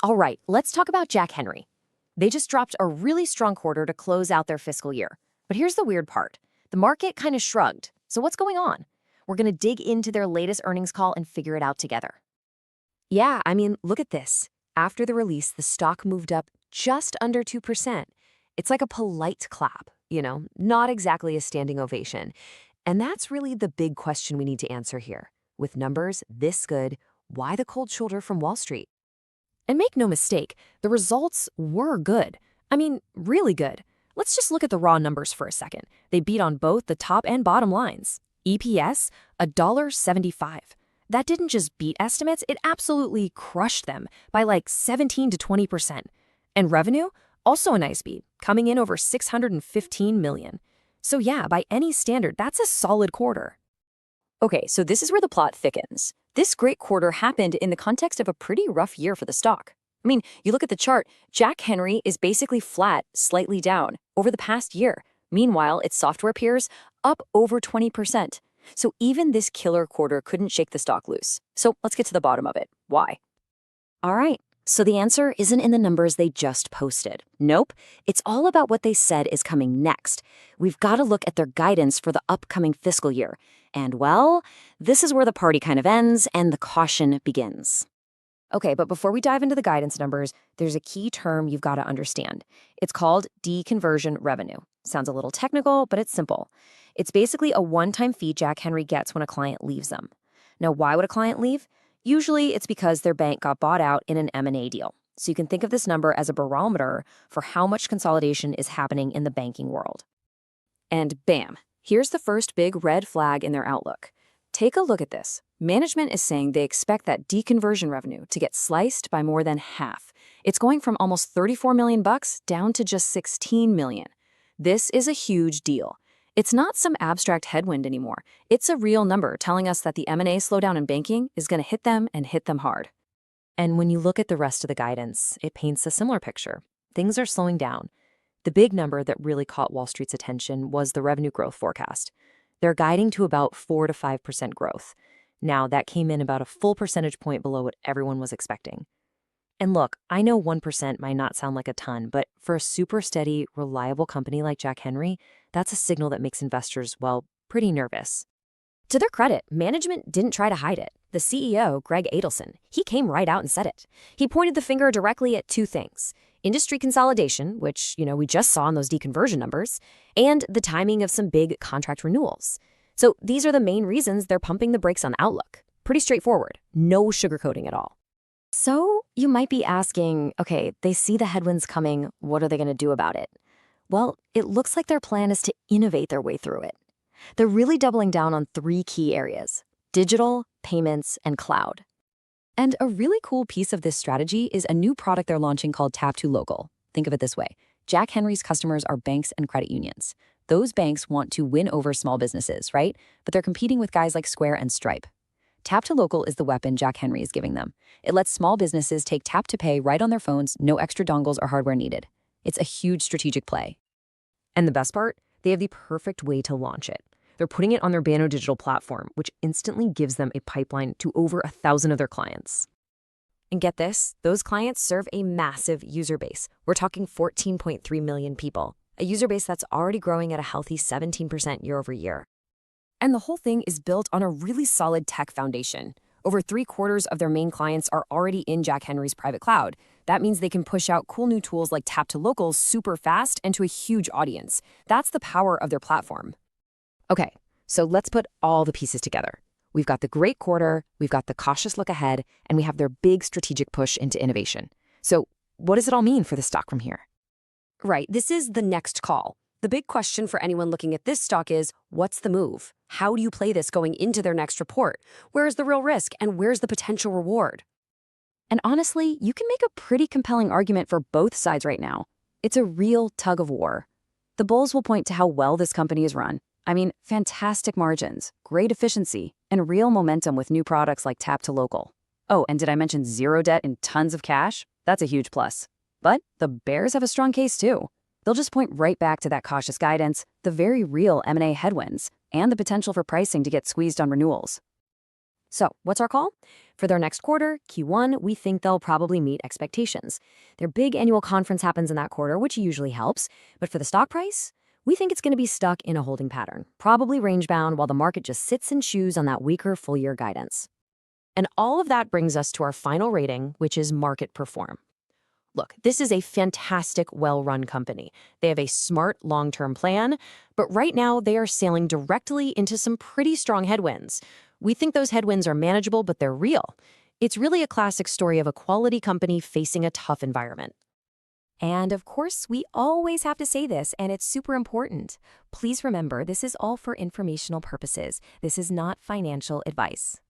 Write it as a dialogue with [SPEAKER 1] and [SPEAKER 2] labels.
[SPEAKER 1] All right, let's talk about Jack Henry. They just dropped a really strong quarter to close out their fiscal year. But here's the weird part. The market kind of shrugged. So what's going on? We're going to dig into their latest earnings call and figure it out together. Yeah, look at this. After the release, the stock moved up just under 2%. It's like a polite clap, not exactly a standing ovation. And that's really the big question we need to answer here. With numbers this good, why the cold shoulder from Wall Street? And make no mistake, the results were good. Really good. Let's just look at the raw numbers for a second. They beat on both the top and bottom lines. EPS, $1.75. That didn't just beat estimates, it absolutely crushed them by like 17 to 20%. And revenue, also a nice beat, coming in over $615 million. So yeah, by any standard, that's a solid quarter.
[SPEAKER 2] Okay, so this is where the plot thickens. This great quarter happened in the context of a pretty rough year for the stock. You look at the chart, Jack Henry is basically flat, slightly down, over the past year. Meanwhile, its software peers up over 20%. So even this killer quarter couldn't shake the stock loose. So let's get to the bottom of it. Why? All right, so the answer isn't in the numbers they just posted. Nope, it's all about what they said is coming next. We've got to look at their guidance for the upcoming fiscal year. And well, this is where the party kind of ends and the caution begins. Okay, but before we dive into the guidance numbers, there's a key term you've got to understand. It's called deconversion revenue. Sounds a little technical, but it's simple. It's basically a one-time fee Jack Henry gets when a client leaves them. Now, why would a client leave? Usually it's because their bank got bought out in an M&A deal. So you can think of this number as a barometer for how much consolidation is happening in the banking world. And bam, here's the first big red flag in their outlook. Take a look at this. Management is saying they expect that deconversion revenue to get sliced by more than half. It's going from almost $34 million down to just $16 million. This is a huge deal. It's not some abstract headwind anymore. It's a real number telling us that the M&A slowdown in banking is going to hit them and hit them hard. And when you look at the rest of the guidance, it paints a similar picture. Things are slowing down. The big number that really caught Wall Street's attention was the revenue growth forecast. They're guiding to about 4 to 5% growth. Now, that came in about a full percentage point below what everyone was expecting. And look, I know 1% might not sound like a ton, but for a super steady, reliable company like Jack Henry, that's a signal that makes investors, well, pretty nervous. To their credit, management didn't try to hide it. The CEO, Greg Adelson, he came right out and said it. He pointed the finger directly at two things: industry consolidation, which, we just saw in those deconversion numbers, and the timing of some big contract renewals. So these are the main reasons they're pumping the brakes on outlook. Pretty straightforward, no sugarcoating at all. So you might be asking, okay, they see the headwinds coming, what are they going to do about it? Well, it looks like their plan is to innovate their way through it. They're really doubling down on 3 key areas: digital, payments, and cloud. And a really cool piece of this strategy is a new product they're launching called Tap to Local. Think of it this way. Jack Henry's customers are banks and credit unions. Those banks want to win over small businesses, right? But they're competing with guys like Square and Stripe. Tap to Local is the weapon Jack Henry is giving them. It lets small businesses take tap to pay right on their phones, no extra dongles or hardware needed. It's a huge strategic play. And the best part? They have the perfect way to launch it. They're putting it on their Banno digital platform, which instantly gives them a pipeline to over 1,000 of their clients. And get this, those clients serve a massive user base. We're talking 14.3 million people, a user base that's already growing at a healthy 17% year over year. And the whole thing is built on a really solid tech foundation. Over 3/4 of their main clients are already in Jack Henry's private cloud. That means they can push out cool new tools like Tap to Local super fast and to a huge audience. That's the power of their platform. Okay, so let's put all the pieces together. We've got the great quarter, we've got the cautious look ahead, and we have their big strategic push into innovation. So what does it all mean for the stock from here? Right, this is the next call. The big question for anyone looking at this stock is, what's the move? How do you play this going into their next report? Where's the real risk and where's the potential reward? And honestly, you can make a pretty compelling argument for both sides right now. It's a real tug of war. The bulls will point to how well this company is run. Fantastic margins, great efficiency, and real momentum with new products like Tap to Local. Oh, and did I mention zero debt and tons of cash? That's a huge plus. But the bears have a strong case too. They'll just point right back to that cautious guidance, the very real M&A headwinds, and the potential for pricing to get squeezed on renewals.
[SPEAKER 1] So, what's our call? For their next quarter, Q1, we think they'll probably meet expectations. Their big annual conference happens in that quarter, which usually helps. But for the stock price, we think it's going to be stuck in a holding pattern, probably range-bound while the market just sits and chews on that weaker full-year guidance. And all of that brings us to our final rating, which is market perform. Look, this is a fantastic, well-run company. They have a smart long-term plan, but right now they are sailing directly into some pretty strong headwinds. We think those headwinds are manageable, but they're real. It's really a classic story of a quality company facing a tough environment.
[SPEAKER 3] And of course, we always have to say this, and it's super important. Please remember, this is all for informational purposes. This is not financial advice.